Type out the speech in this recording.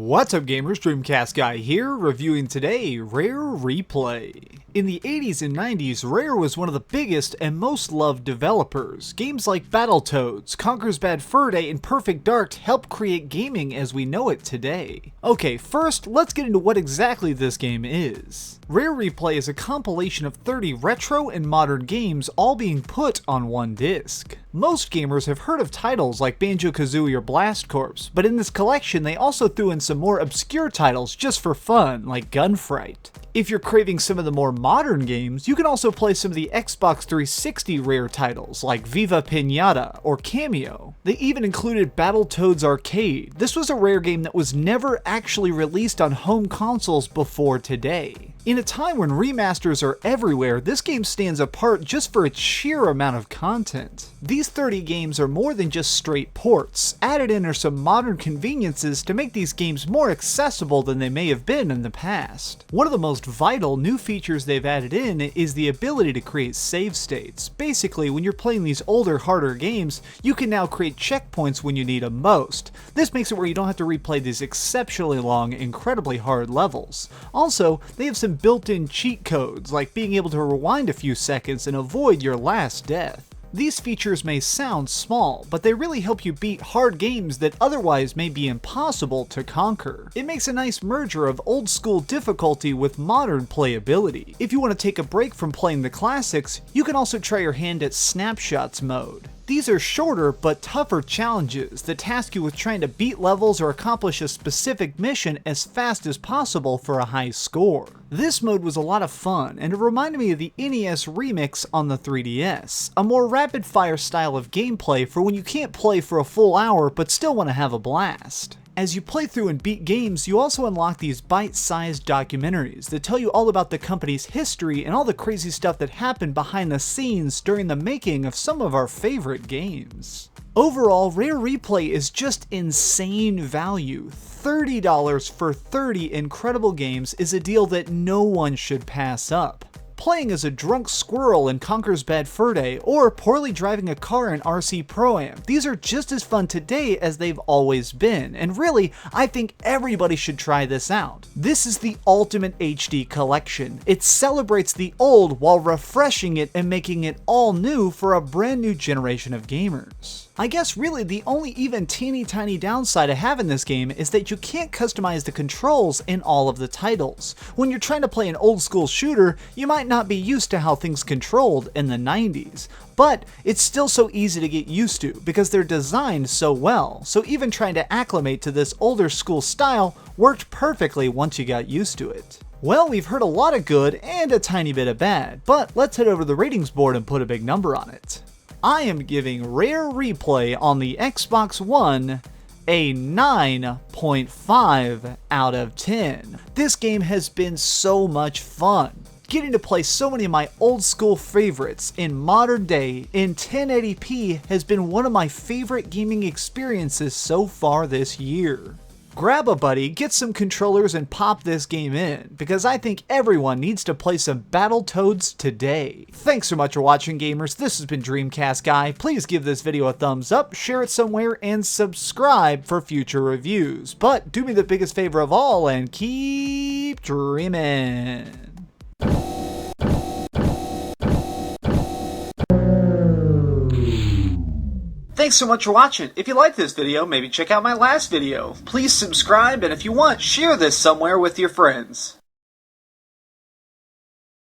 What's up gamers, DreamcastGuy here, reviewing today Rare Replay. In the 80s and 90s, Rare was one of the biggest and most loved developers. Games like Battletoads, Conker's Bad Fur Day, and Perfect Dark helped create gaming as we know it today. Okay, first, let's get into what exactly this game is. Rare Replay is a compilation of 30 retro and modern games all being put on one disc. Most gamers have heard of titles like Banjo-Kazooie or Blast Corps, but in this collection they also threw in some more obscure titles just for fun, like Gunfight. If you're craving some of the more modern games, you can also play some of the Xbox 360 Rare titles like Viva Pinata or Cameo. They even included Battletoads Arcade. This was a Rare game that was never actually released on home consoles before today. In a time when remasters are everywhere, this game stands apart just for its sheer amount of content. These 30 games are more than just straight ports. Added in are some modern conveniences to make these games more accessible than they may have been in the past. One of the most vital new features they've added in is the ability to create save states. Basically, when you're playing these older, harder games, you can now create checkpoints when you need them most. This makes it where you don't have to replay these exceptionally long, incredibly hard levels. Also, they have some built-in cheat codes, like being able to rewind a few seconds and avoid your last death. These features may sound small, but they really help you beat hard games that otherwise may be impossible to conquer. It makes a nice merger of old school difficulty with modern playability. If you want to take a break from playing the classics, you can also try your hand at Snapshots Mode. These are shorter but tougher challenges that task you with trying to beat levels or accomplish a specific mission as fast as possible for a high score. This mode was a lot of fun, and it reminded me of the NES remix on the 3DS, a more rapid-fire style of gameplay for when you can't play for a full hour but still want to have a blast. As you play through and beat games, you also unlock these bite-sized documentaries that tell you all about the company's history and all the crazy stuff that happened behind the scenes during the making of some of our favorite games. Overall, Rare Replay is just insane value. $30 for 30 incredible games is a deal that no one should pass up. Playing as a drunk squirrel in Conker's Bad Fur Day, or poorly driving a car in RC Pro-Am. These are just as fun today as they've always been, and really, I think everybody should try this out. This is the ultimate HD collection. It celebrates the old while refreshing it and making it all new for a brand new generation of gamers. I guess really the only even teeny tiny downside of having this game is that you can't customize the controls in all of the titles. When you're trying to play an old school shooter, you might not be used to how things controlled in the 90s. But it's still so easy to get used to because they're designed so well, so even trying to acclimate to this older school style worked perfectly once you got used to it. Well, we've heard a lot of good and a tiny bit of bad, but let's head over to the ratings board and put a big number on it. I am giving Rare Replay on the Xbox One a 9.5 out of 10. This game has been so much fun. Getting to play so many of my old school favorites in modern day in 1080p has been one of my favorite gaming experiences so far this year. Grab a buddy, get some controllers, and pop this game in, because I think everyone needs to play some Battletoads today. Thanks so much for watching, gamers. This has been DreamcastGuy. Please give this video a thumbs up, share it somewhere, and subscribe for future reviews. But do me the biggest favor of all and keep dreaming. Thanks so much for watching. If you liked this video, maybe check out my last video. Please subscribe, and if you want, share this somewhere with your friends.